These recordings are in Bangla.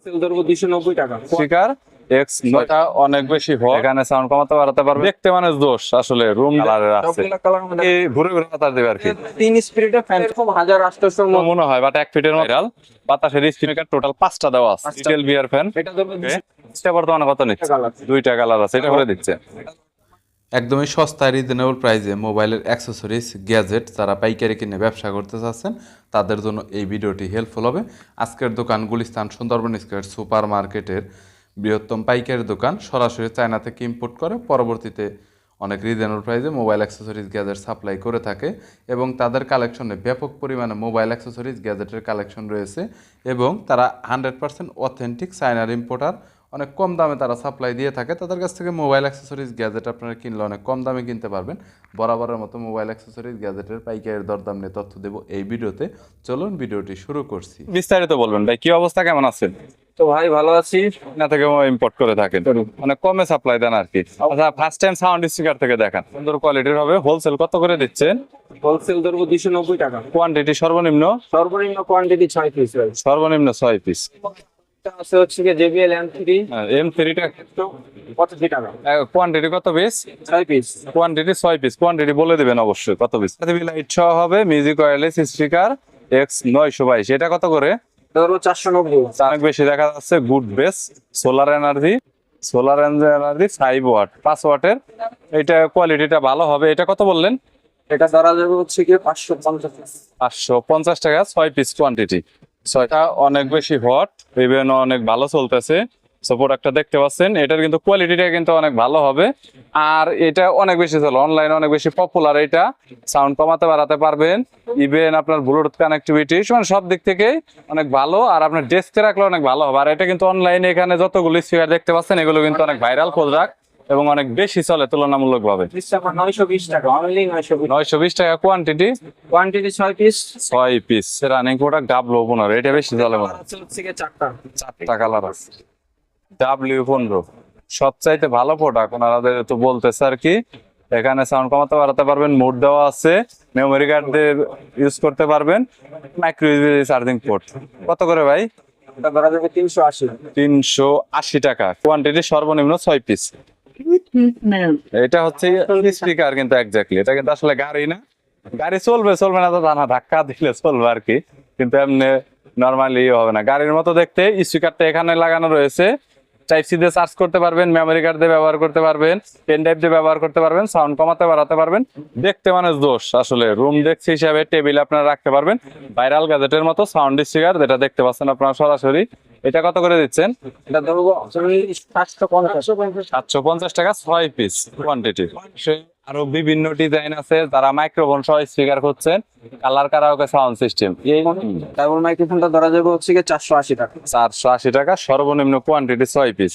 সেল ধরবো 290 টাকা। স্পিকার এক্স নয়টা অনেক বেশি হয়, এখানে সাউন্ড কমাতে বাড়াতে পারবে, দেখতে মানে দোষ আসলে রুম কালারের আছে, সবগুলা কালার মধ্যে এই ঘুরে ঘুরে বাতাস দেবে আর কি। 3 স্পিরিটের ফ্যান এরকম 1800 তো মনে হয় বাট 1 ফিটের ভাইরাল বাতাসের স্পিকার টোটাল 5টা দেওয়া আছে। ডিটেল বিয়ার ফ্যান এটা ধরবো এটা বর্তমানে কত নিচ্ছে? দুইটা কালার আছে, এটা করে দিচ্ছে একদমই সস্তায় রিজনেবল প্রাইসে মোবাইলের অ্যাক্সেসরিজ গ্যাজেট যারা পাইকারি কিনে ব্যবসা করতে চাচ্ছেন তাদের জন্য এই ভিডিওটি হেল্পফুল হবে। আজকের দোকান গুলিস্তান সুন্দরবন স্কয়ার সুপার মার্কেটের বৃহত্তম পাইকারি দোকান, সরাসরি চায়না থেকে ইম্পোর্ট করে পরবর্তীতে অনেক রিজনেবল প্রাইসে মোবাইল অ্যাক্সেসরিজ গ্যাজেট সাপ্লাই করে থাকে এবং তাদের কালেকশনে ব্যাপক পরিমাণে মোবাইল অ্যাক্সেসরিজ গ্যাজেটের কালেকশন রয়েছে এবং তারা 100% অথেন্টিক চায়নার ইম্পোর্টার, অনেক কম দামে তারা সাপ্লাই দিয়ে থাকে। তাদের কাছ থেকে মোবাইল অ্যাক্সেসরিজ গ্যাজেট আপনারা কিনলে অনেক কম দামে কিনতে পারবেন। বরাবরের মতো মোবাইল অ্যাক্সেসরিজ গ্যাজেটের পাইকারের দরদাম নিয়ে তথ্য দেবো এই ভিডিওতে। চলুন ভিডিওটি শুরু করছি। বিস্তারিত বলবেন ভাই, কি অবস্থা, কেমন আছেন? তো ভাই ভালো আছি। না থেকে ইম্পোর্ট করে থাকেন, অনেক কমে সাপ্লাই দেন আর কি। আচ্ছা, ফার্স্ট টাইম সাউন্ড স্পিকার থেকে দেখান, সুন্দর কোয়ালিটির হবে। হোলসেল কত করে দিচ্ছেন? হোলসেল ধরবো 290 টাকা। কোয়ান্টিটি সর্বনিম্ন সর্বনিম্ন কোয়ান্টিটি 6 পিস। সর্বনিম্ন 6 পিস। এটা আছে হচ্ছে কি JBL M3 M3 টা 85 টাকা। কোয়ান্টিটি কত piece? 6 piece. Quantity 6 piece. Quantity বলে দিবেন অবশ্যই কত পিস। লাইট সহ হবে, মিউজিক ওয়্যারলেস স্পিকার এক্স 922, এটা কত করে? ধরবো 490। অনেক বেশি দেখা যাচ্ছে। Good base, solar energy 5 watt, 5 ওয়াটের। এটা কোয়ালিটিটা ভালো হবে। এটা কত বললেন? এটা ধরা যাবে হচ্ছে কি 550। 550 টাকা 6 পিস কোয়ান্টিটি। 6টা অনেক বেশি হট, ইভেন অনেক ভালো চলতেছে। সো প্রোডাক্টটা দেখতে পাচ্ছেন, এটার কিন্তু কোয়ালিটিটা কিন্তু অনেক ভালো হবে। আর এটা অনেক বেশি চলে, অনলাইনে অনেক বেশি পপুলার। এটা সাউন্ড কমাতে বাড়াতে পারবেন, ইভেন আপনার ব্লুটুথ কানেক্টিভিটি মানে সব দিক থেকে অনেক ভালো। আর আপনার ডেস্কে রাখলে অনেক ভালো হবে। আর এটা কিন্তু অনলাইনে এখানে যতগুলো স্পিকার দেখতে পাচ্ছেন এগুলো কিন্তু অনেক ভাইরাল প্রোডাক্ট এবং অনেক বেশি চলে তুলনামূলক ভাবে। 920 টাকা, অনলি 920। 920 টাকা quantity. Quantity 6 piece. 6 piece running product W15, এটা বেশি চলে মনে হয়। আছে হচ্ছে কি 4টা। 4টা কালার আছে। W15 সবচাইতে ভালো প্রোডাক্ট ওনাদের তো বলতেছে আর কি। এখানে সাউন্ড কমাতে বাড়াতে পারবেন, মোড দেওয়া আছে, মেমোরি কার্ড দিয়ে ইউজ করতে পারবেন, মাইক্রো ইউএসবি চার্জিং পোর্ট। কত করে ভাই? এটা ধরা যাবে 380। 380 টাকা। কোয়ান্টিটি সর্বনিম্ন 6 পিস। এটা হচ্ছে স্পিকার কিন্তু এক্স্যাক্টলি, এটা কিন্তু আসলে গাড়ি না। গাড়ি চলবে চলবে না তো তা না, ধাক্কা দিলে চলবে আর কি, কিন্তু এমনি নর্মালি হবে না। গাড়ির মতো দেখতে। স্পিকারটা এখানে লাগানো রয়েছে, টাইপ সি দিয়ে চার্জ করতে পারবেন, মেমোরি কার্ড দিয়ে ব্যবহার করতে পারবেন, পেন ড্রাইভ দিয়ে ব্যবহার করতে পারবেন, সাউন্ড কমাতে বাড়াতে পারবেন। দেখতে মানে দোষ আসলে, রুম ডেস্ক হিসাবে টেবিলে আপনারা রাখতে পারবেন। ভাইরাল গ্যাজেটের মতো সাউন্ড স্পিকার যেটা দেখতে পাচ্ছেন আপনারা সরাসরি। এটা কত করে দিচ্ছেন? এটা ধরবো 750। 750 টাকা 6 পিস কোয়ান্টিটি। আরো বিভিন্ন ডিজাইন আছে, যারা মাইক্রোফোন সহ স্পিকার করছেন, colour karaoke sound system. Double মাইক্রোফোনটা ধরা যাবে হচ্ছে কি 480 টাকা। 480 টাকা সর্বনিম্ন কোয়ান্টিটি 6 পিস।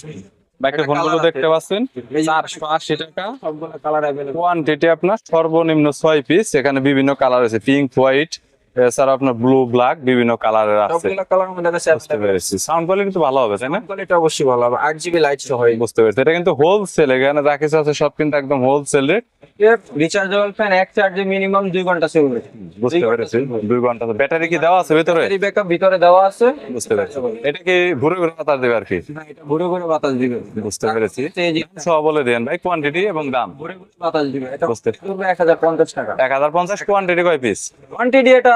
মাইক্রোফোন গুলো দেখতে পাচ্ছেন 480 টাকা। সবগুলো কালার अवेलेबल। কোয়ান্টিটি আপনার সর্বনিম্ন 6 পিস। এখানে বিভিন্ন কালার আছে, পিঙ্ক, হোয়াইট, এছাড়া আপনার ব্লু, ব্ল্যাক, বিভিন্ন কালারের আছে। সবগুলো কালার মধ্যে আছে। বুঝতে পেরেছি। সাউন্ড কোয়ালিটি তো ভালো হবে তাই না? কোয়ালিটি অবশ্যই ভালো হবে। 8GB লাইট সহ। বুঝতে পেরেছি। এটা কিন্তু হোলসেল, এখানে যা কিছু আছে সব কিন্তু একদম হোলসেল রেট। এর রিচার্জেবল ফ্যান এক চার্জে মিনিমাম 2 ঘন্টা চলবে। বুঝতে পেরেছি। 2 ঘন্টা। ব্যাটারি কি দেওয়া আছে ভিতরে? ব্যাটারি ব্যাকআপ ভিতরে দেওয়া আছে। বুঝতে পেরেছি। এটা কি ঘুরে ঘুরে বাতাস দেবে আর কি? না, এটা ঘুরে ঘুরে বাতাস দিবে। বুঝতে পেরেছি। এই যে সব বলে দেন ভাই, কোয়ান্টিটি এবং দাম। ঘুরে ঘুরে বাতাস দিবে। এটা বুঝতে পড়বে 1050 টাকা। 1050। কোয়ান্টিটি কয় পিস? কোয়ান্টিটি এটা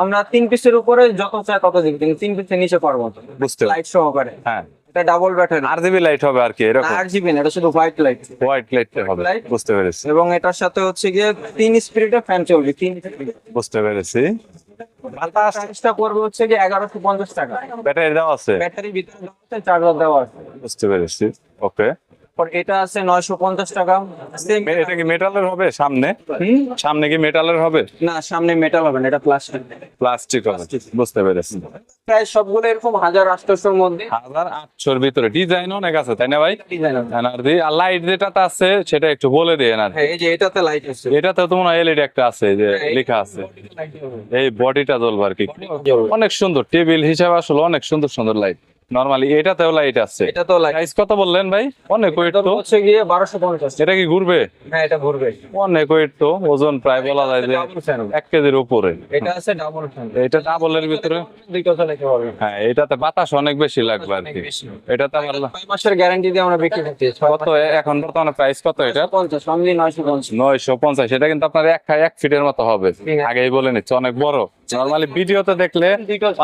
আমরা 3 পিসের উপরে যত চাই তত দিব, কিন্তু 3 পিসের নিচে পারবো না। বুঝতে লাইট সহকারে। হ্যাঁ, এটা ডাবল ব্যাটারি। RGB লাইট হবে আর কি এরকম? 8GB না, এটা শুধু হোয়াইট লাইট। হোয়াইট লাইট হবে। light। বুঝতে পেরেছি। এবং এটার সাথে হচ্ছে গিয়ে 3 স্পিরিটের ফ্যান চলবে। 3 স্পিরিট। বুঝতে পেরেছি। বাতাস প্রাইসটা পড়বে হচ্ছে গিয়ে 1150 টাকা। ব্যাটারি দেওয়া আছে? ব্যাটারি ভিতরে দেওয়া আছে, চার্জার দেওয়া আছে। বুঝতে পেরেছি। ওকে। আর এটা আছে 950 টাকা। সেম। এটা কি মেটালের হবে সামনে? সামনে কি মেটালের হবে? না, সামনে মেটাল হবে না, এটা প্লাস্টিক। প্লাস্টিক হবে। বুঝতে পেরেছি। প্রায় সবগুলো এরকম 1800 এর মধ্যে। 1800 ভিতরে ডিজাইন অনেক আছে তাই না ভাই? ডিজাইন আছে। এনার্জি আর লাইট যেটাতে আছে সেটা একটু বলে দেন আর। হ্যাঁ, এই যে এটাতে লাইট আছে। এটাতে তো মনে হয় এলইডি একটা আছে যে লেখা আছে, এই বডিটা জ্বলবে আর কি। অনেক সুন্দর টেবিল হিসাবে আসলে অনেক সুন্দর সুন্দর লাইট। নরমালি এটাতেও লাইট আছে। এটা তো লাইট। প্রাইস কত বললেন ভাই? অনেক ওয়েট তো। হচ্ছে গিয়ে 1250। এটা কি ঘুরবে? হ্যাঁ এটা ঘুরবে। অনেক ওয়েট তো, ওজন প্রায় বলা যায় যে ডাবল ফ্যান। 1 কেজির উপরে। এটা আছে ডাবল ফ্যান। এটা ডাবলের ভিতরে দুইটা চালাতে পারবে। হ্যাঁ, এটাতে বাতাস অনেক বেশি লাগবে আর কি। এটাতে আবার 6 মাসের গ্যারান্টি দিয়ে আমরা বিক্রি করতে। কত এখন বর্তমানে প্রাইস কত এটা? 50 অনলি 950। 950। এটা কিন্তু আপনার 1 ফিটের মতো হবে, আগেই বলে নিচ্ছে, অনেক বড়। নরমালি ভিডিওতে দেখলে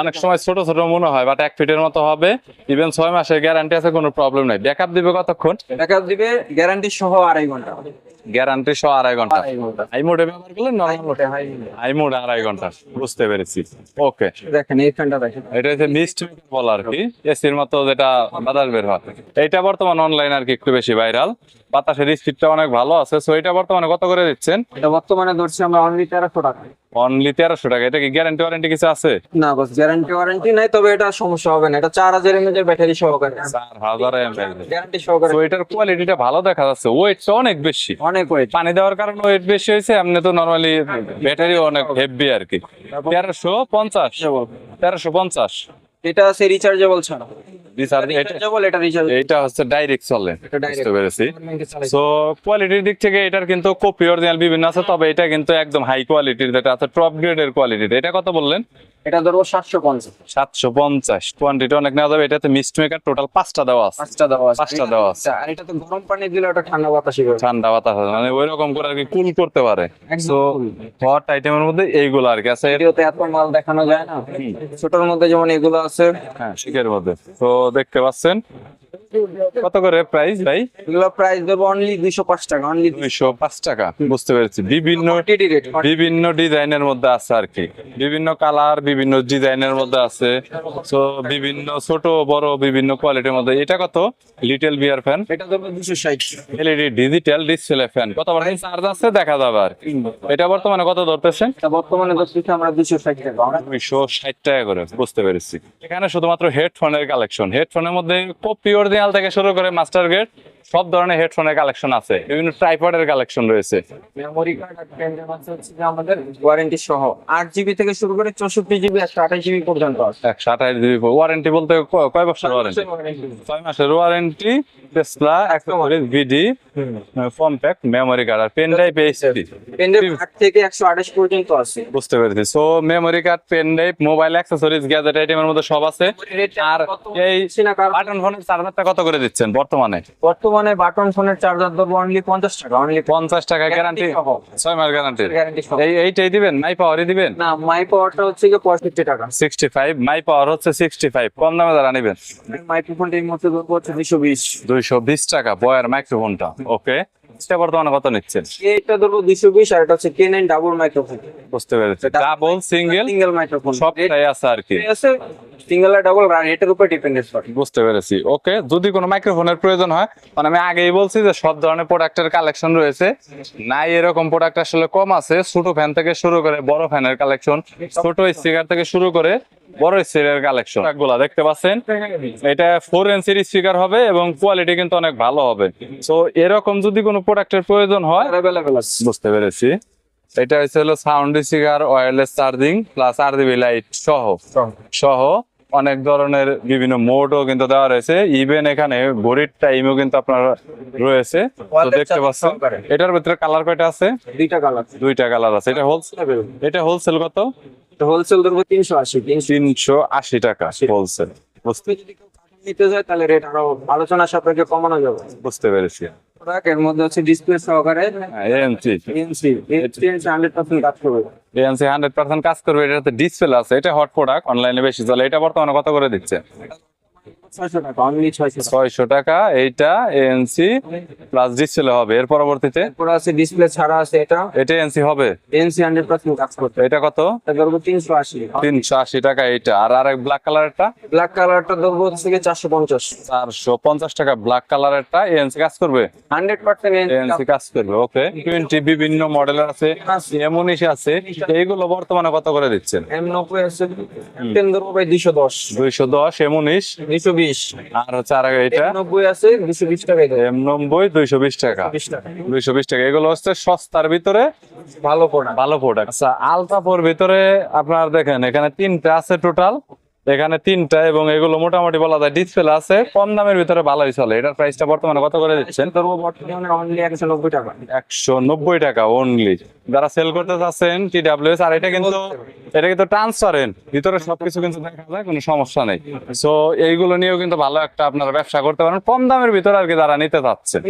অনেক সময় ছোট ছোট মনে হয়, বাট 1 ফিটের মতো হবে। ইভেন 6 মাসের গ্যারান্টি আছে, কোনো প্রবলেম নাই। ব্যাকআপ দিবে কতক্ষণ? ব্যাকআপ দিবে গ্যারান্টি সহ 2.5 ঘন্টা। গ্যারান্টি সহ 2.5 ঘন্টা। 2.5 ঘন্টা। আই মোডে ব্যবহার করলে নরমাল আই মোড 2.5 ঘন্টা। বুঝতে পেরেছি। ওকে, দেখেন এই ফ্যানটা দেখেন। এটা হচ্ছে মিস্ট বলা আর কি, এসির মতো যেটা বাতাস বের হয়। এটা বর্তমান অনলাইন আর কি একটু বেশি ভাইরাল। বাতাসের স্পিডটা অনেক ভালো আছে। সো এটা বর্তমানে কত করে দিচ্ছেন? এটা বর্তমানে ধরছি আমরা অনলি 1300 টাকা। অনলি 1300 টাকা। এটা কি গ্যারান্টি ওয়ারেন্টি কিছু আছে? না বস, গ্যারান্টি ওয়ারেন্টি নাই, তবে এটা সমস্যা হবে না। এটা 4000 mAh এর ব্যাটারি সহকারে। 4000 mAh। গ্যারান্টি সহকারে। তো এটার কোয়ালিটিটা ভালো দেখা যাচ্ছে, ওয়েটটা অনেক বেশি। অনেক ওয়েট। পানি দেওয়ার কারণে ওয়েট বেশি হয়েছে, এমনি তো নরমালি ব্যাটারি অনেক হেভি আর কি। 1350। 1350। এটা আছে রিচার্জেবল ছাড়া। রিচার্জ এটা, রিচার্জেবল, এটা রিচার্জ। এটা হচ্ছে ডাইরেক্ট চলে। এটা direct। বুঝতে পেরেছি। চালাইতে। সো কোয়ালিটির দিক থেকে এটার কিন্তু কপি অরিজিনাল বিভিন্ন আছে, তবে এটা কিন্তু একদম হাই কোয়ালিটির, যেটা আছে টপ গ্রেডের কোয়ালিটির। এটা কত বললেন? এটা ধরবো 750। 750। কোয়ান্টিটি অনেক নেওয়া যাবে। এটাতে মিস্ট মেকার টোটাল 5টা দেওয়া আছে। 5টা দেওয়া আছে। 5টা দেওয়া আছে। আর এটা তো গরম পানি দিলে ওটা ঠান্ডা বাতাসই করবে। ঠান্ডা বাতাস আছে, মানে ওই রকম করে আর কি কুল করতে পারে। একদম সো cool। হট আইটেমের মধ্যে এইগুলো আর কি আছে। ভিডিওতে এত মাল দেখানো যায় না। ছোটর মধ্যে যেমন এগুলো আছে। হ্যাঁ, শিখের মধ্যে তো দেখতে পাচ্ছেন। কত করে প্রাইস ভাই? এগুলো প্রাইস দেবো অনলি 205 টাকা। অনলি 205 টাকা। বুঝতে পেরেছি। বিভিন্ন কোয়ান্টিটি রেট। বিভিন্ন ডিজাইনের মধ্যে আছে আর কি, বিভিন্ন কালার বিভিন্ন ডিজাইনের মধ্যে আছে। তো বিভিন্ন ছোট বড় বিভিন্ন কোয়ালিটির মধ্যে। এটা কত? লিটল বিয়ার ফ্যান। এটা দেবো 260। LED digital display fan. কত বার চার্জ আছে দেখা যাবে আর কি। এটা বর্তমানে কত ধরতেছেন? এটা বর্তমানে ধরছি আমরা 260 টাকা। 260 টাকা করে। বুঝতে পেরেছি। এখানে শুধুমাত্র হেডফোনের কালেকশন। হেডফোনের মধ্যে কপি অরিজিনাল থেকে শুরু করে মাস্টার গ্রেড সব ধরনের হেডফোনের কালেকশন আছে। বিভিন্ন ট্রাইপডের কালেকশন রয়েছে। মেমোরি কার্ড আর পেন ড্রাইভ আছে হচ্ছে যে আমাদের ওয়ারেন্টি সহ 8GB থেকে শুরু করে 64GB 128GB পর্যন্ত আছে। 128 জিবি ওয়ারেন্টি বলতে কয় বছর ওয়ারেন্টি? 6 মাসের ওয়ারেন্টি। টেসলা অ্যাক্সেসরিজ ভিডি কম্প্যাক্ট মেমোরি কার্ড আর pen drive HD. Pen drive 8 থেকে 128 পর্যন্ত আছে। বুঝতে পেরেছি। So memory card, pen drive, mobile accessories, gadget আইটেমের মধ্যে সব আছে। আর এই বাটন ফোনের চার্জারটা কত করে দিচ্ছেন বর্তমানে? বর্তমানে বাটন ফোনের চার্জার দেবো অনলি 50 টাকা। অনলি 50 টাকা গ্যারান্টি, 6 মাস গ্যারান্টি। গ্যারান্টি সহ। এইটাই দিবেন? মাই পাওয়ারই দিবেন? না, মাই পাওয়ারটা হচ্ছে কি 65 টাকা। 65। মাই পাওয়ার হচ্ছে 65। কম দামে যারা নেবেন মাইক্রোফোনটা এই মধ্যে দেবো হচ্ছে 220। 220 টাকা বয়ার মাইক্রোফোনটা। ওকে, এটা বর্তমানে কত নিচ্ছেন? এটা ধরবো 220। আর এটা হচ্ছে K9 ডাবল মাইক্রোফোন। বুঝতে পেরেছি। ডাবল সিঙ্গেল সিঙ্গেল মাইক্রোফোন সবটাই আছে আর কি। আছে। সিঙ্গেল আর ডাবল রেটের উপর ডিপেন্ডেন্ট করে। বুঝতে পেরেছি। ওকে, যদি কোনো মাইক্রোফোনের প্রয়োজন হয়, মানে আমি আগেই বলছি যে সব ধরনের প্রোডাক্টের কালেকশন রয়েছে। নাই এরকম প্রোডাক্ট আসলে কম আছে। ছোট ফ্যান থেকে শুরু করে বড় ফ্যানের কালেকশন, ছোট স্পিকার থেকে শুরু করে বড় স্পিকারের কালেকশন গুলা দেখতে পাচ্ছেন। এটা 4 ইঞ্চির স্পিকার হবে এবং কোয়ালিটি কিন্তু অনেক ভালো হবে। সো এরকম যদি কোনো প্রোডাক্টের প্রয়োজন হয়, অ্যাভেলেবল আছে। বুঝতে পেরেছি। এটা হচ্ছে হলো sound speaker, wireless charging plus RGB light সহ অনেক ধরনের বিভিন্ন মোডও কিন্তু দেওয়া রয়েছে। ইভেন এখানে ঘড়ির টাইমও কিন্তু আপনার রয়েছে। তো দেখতে পাচ্ছেন এটার ভিতরে কালার কয়টা আছে? দুইটা কালার আছে। এটা হোলসেল কত? হোলসেল ধরবো 380। 380 টাকা হোলসেল। যদি কেউ কার্টুন নিতে যায় তাহলে রেট আরো আলোচনা সাপেক্ষে কমানো যাবে। বুঝতে পেরেছি। এর মধ্যে হচ্ছে ডিসপ্লে সহকারে এএনসি 100% কাজ করবে। 100% কাজ করবে। এটাতে ডিসপ্লে আছে। এটা হট প্রোডাক্ট, অনলাইনে বেশি চলে। এটা বর্তমানে কত করে দিচ্ছে? 600 টাকা। অনলি 600 টাকা। এইটা এএনসি প্লাস ডিসপ্লে হবে। এর পরবর্তীতে এরপর আছে ডিসপ্লে ছাড়া আছে এটা এএনসি হবে। এনসি 100% কাজ করবে। এটা কত? এটা ধরবো 380। 380 টাকা এইটা। আর আরেক ব্ল্যাক কালারটা? ব্ল্যাক কালারটা ধরবো হচ্ছে 450। 450 টাকা ব্ল্যাক কালারটা। এএনসি কাজ করবে? 100% এএনসি কাজ করবে। ওকে, 20 বিভিন্ন মডেলের আছে, M19 আছে। এইগুলো বর্তমানে কত করে দিচ্ছেন? M90 আছে। 10 ধরবো ভাই 210। 210 M19 220। আর হচ্ছে আর এটা 90 আছে 220 টাকা। M90 220 টাকা। 220 টাকা। এগুলো হচ্ছে সস্তার ভিতরে ভালো প্রোডাক্ট। ভালো প্রোডাক্ট। আচ্ছা, আলট্রাফোর ভিতরে আপনার দেখেন এখানে 3টা আছে টোটাল। এখানে তিনটা, এবং এগুলো মোটামুটি বলা যায় ডিসপ্লে আছে, কম দামের ভিতরে ভালোই চলে। এটার প্রাইসটা বর্তমানে কত করে দিচ্ছেন? ধরবো বর্তমানে অনলি 190 টাকা। 190 টাকা অনলি। যারা সেল করতে চাচ্ছেন TWS, আর এটা কিন্তু ট্রান্সপারেন্ট, ভিতরে সবকিছু কিন্তু দেখা যায়, কোনো সমস্যা নেই। সো এইগুলো নিয়েও কিন্তু ভালো একটা আপনারা ব্যবসা করতে পারেন কম দামের ভিতরে আর কি, যারা নিতে চাচ্ছেন।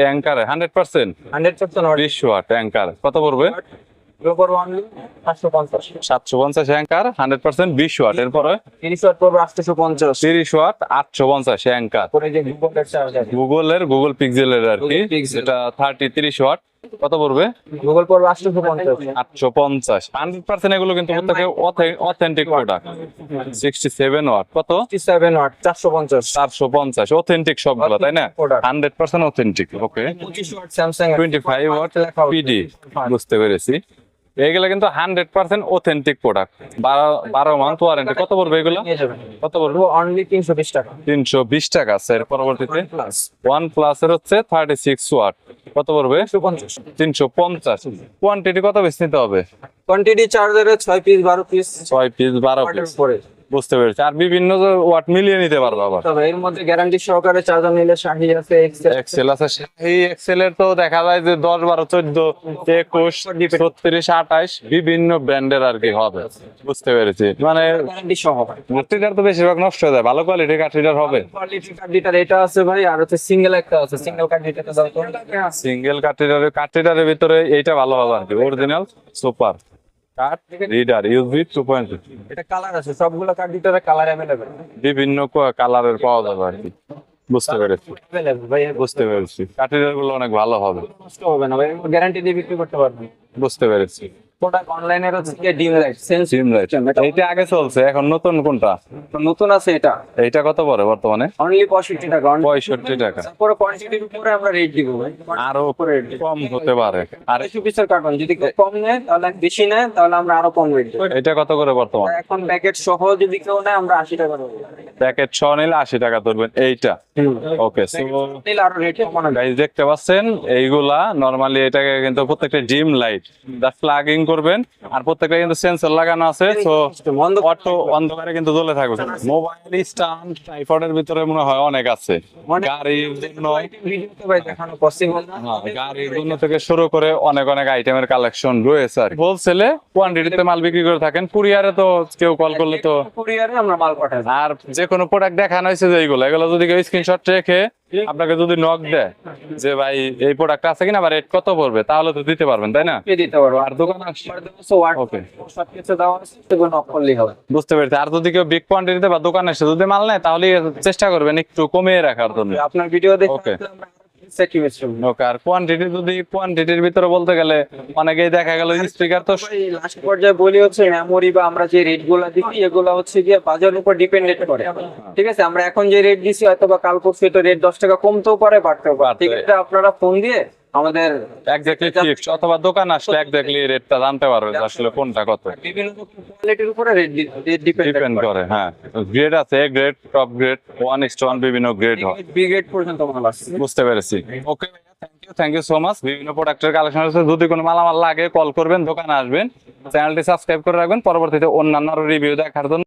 অ্যাঙ্কারে 100% 100% 20 ওয়াট অ্যাঙ্কার কত পড়বে? এগুলো পড়বো অনলি 750। 750 anchor 100% 20 watt. এরপরে 30 ওয়াট পড়বো 850। 30 ওয়াট 850 অ্যাঙ্কার। পরে যে গুগলের চার্জার, গুগল পিক্সেলের আর কি, Google Pixel। যেটা 30 ওয়াট কত পড়বে? গুগল পড়বো 850। 850 100% এগুলো কিন্তু প্রত্যেকে অথেন্টিক প্রোডাক্ট। 67 ওয়াট কত? 67 ওয়াট 450। 450 অথেন্টিক সবগুলো, তাই না? Product। 100% অথেন্টিক। ওকে, 25 ওয়াট স্যামসাং 25 ওয়াট লেখা হবে। PD, বুঝতে পেরেছি। এগুলো কিন্তু 100% অথেন্টিক প্রোডাক্ট, 12 মান্থ ওয়ারেন্টি। কত পড়বে এগুলো? নিয়ে যাবেন। কত পড়বে? অনলি 320 টাকা। 320 টাকা স্যার। পরবর্তীতে প্লাস OnePlus এর হচ্ছে 36 ওয়াট কত পড়বে? 250। 350। কোয়ান্টিটি কত বেশি নিতে হবে? কোয়ান্টিটি চার্জারে 6 পিস 12 পিস 6 পিস 12 ওয়াটের পিস, উপরে। বুঝতে পেরেছি। আর বিভিন্ন ওয়াট মিলিয়ে নিতে পারবে আবার। তবে এর মধ্যে গ্যারান্টি সহকারে চার্জার নিলে শাহি আছে, এক্সেল আছে। এই এক্সেল এর তো দেখা যায় যে 10 12 14 21 36 28 বিভিন্ন ব্র্যান্ডের আর কি হবে, বুঝতে পেরেছি। মানে গ্যারান্টি সহ। কাঠটিটার তো বেশিরভাগ নষ্ট হয়ে যায়, ভালো কোয়ালিটির কাঠটিটার হবে। কোয়ালিটি কার্ডিটার এটা আছে ভাই, আর হচ্ছে সিঙ্গেল একটা আছে, সিঙ্গেল কার্ডিটাতে দাও তো। সিঙ্গেল কাঠটিটারের ভিতরে এইটা ভালো হবে আর কি, অরিজিনাল সুপার কাঠ রিডার ইউভি 2.0। এটা কালার আছে, সবগুলো কার্ডিটারে কালার अवेलेबल। বিভিন্ন কালারের পাওয়া যাবে আর কি, বুঝতে পেরেছি। अवेलेबल ভাই, বুঝতে পেরেছি, কাঠটিটার গুলো অনেক ভালো হবে, নষ্ট হবে না ভাই, গ্যারান্টি দিয়ে বিক্রি করতে পারবেন। বুঝতে পেরেছি। প্রোডাক্ট অনলাইনের হচ্ছে কি ডিম লাইট সেন্স সিম লাইট এইটা আগে চলছে, এখন নতুন কোনটা? নতুন আছে এটা, এইটা কত পড়ে বর্তমানে? অনলি 65 টাকা। 65 টাকা। তারপরে কোয়ান্টিটির উপরে আমরা রেট দিব ভাই, আরো কম হতে পারে। আর 200 পিসের কার্টন যদি কেউ কম নেয় তাহলে, বেশি নেয় তাহলে আমরা আরো কম রেট দেব। এটা কত করে বর্তমানে? এখন প্যাকেট সহ যদি কেউ নেয় আমরা 80 টাকা দেব। প্যাকেট সহ নিলে 80 টাকা ধরবেন এইটা। ওকে, সো নিলে আরো রেট কমানো যায়। গাইস দেখতে পাচ্ছেন এইগুলা নরমালি এটাকে কিন্তু প্রত্যেকটা ডিম লাইট জাস্ট প্লাগিং করবেন, আর প্রত্যেকটা কিন্তু সেন্সর লাগানো আছে, সো অটো অন্ধকারে কিন্তু জ্বলে থাকবে। মোবাইল স্ট্যান্ড ট্রাইপডের ভিতরে মনে হয় অনেক আছে। গাড়ির জন্য, ভিডিওতে ভাই দেখানো পসিবল না। গাড়ির জন্য থেকে শুরু করে অনেক অনেক আইটেমের কালেকশন রয়েছে আর হোলসেলে কোয়ান্টিটিতে মাল বিক্রি করে থাকেন। কুরিয়ারে তো কেউ কল করলে তো, কুরিয়ারে আমরা মাল পাঠাই। আর যে কোনো প্রোডাক্ট দেখানো হয়েছে যে এগুলো যদি কেউ স্ক্রিনশট রেখে আপনাকে যদি নক দেয় যে ভাই এই প্রোডাক্ট আছে কিনা বা রেট কত পড়বে, তাহলে তো দিতে পারবেন, তাই না? দিতে পারবো। আর দোকান ওকে, সবকিছু দেওয়া আছে, সেগুলো নক করলেই হবে। বুঝতে পেরেছি। আর যদি কেউ বিগ কোয়ান্টিটিতে বা দোকানে এসে যদি মাল নেয়, তাহলে চেষ্টা করবেন একটু কমিয়ে রাখার জন্য। আপনার ভিডিও দেখে ওকে। আমরা স্যাটিসফাইড হব। ওকে, আর কোয়ান্টিটির ভিতরে বলতে গেলে অনেকেই দেখা গেল স্পিকার তো লাস্ট পর্যায়ে বলি হচ্ছে মেমোরি বা আমরা যে রেট গুলা দিচ্ছি এগুলা হচ্ছে গিয়ে বাজারের উপর ডিপেন্ডেন্ট করে। ঠিক আছে, আমরা এখন যে রেট দিচ্ছি হয়তো বা কাল পরশু তো রেট 10 টাকা কমতেও পারে, বাড়তেও পারে। ঠিক আছে, আপনারা ফোন দিয়ে আমাদের এক্স্যাক্টলি ফিক্স, অথবা দোকান আসলে এক্স্যাক্টলি রেটটা জানতে পারবে যে আসলে কোনটা কত। বিভিন্ন কোয়ালিটির উপরে রেট ডিপেন্ড ডিপেন্ড করে। হ্যাঁ, গ্রেড আছে, এ গ্রেড, টপ গ্রেড, 1:1 বিভিন্ন গ্রেড হয়। বি গ্রেড পর্যন্ত মাল আছে। বুঝতে পেরেছি। ওকে, থ্যাংক ইউ সো মাচ। বিভিন্ন প্রোডাক্টের কালেকশন আছে, যদি কোনো মালামাল লাগে কল করবেন, দোকানে আসবেন, চ্যানেলটি সাবস্ক্রাইব করে রাখবেন পরবর্তীতে অন্যান্য রিভিউ দেখার জন্য।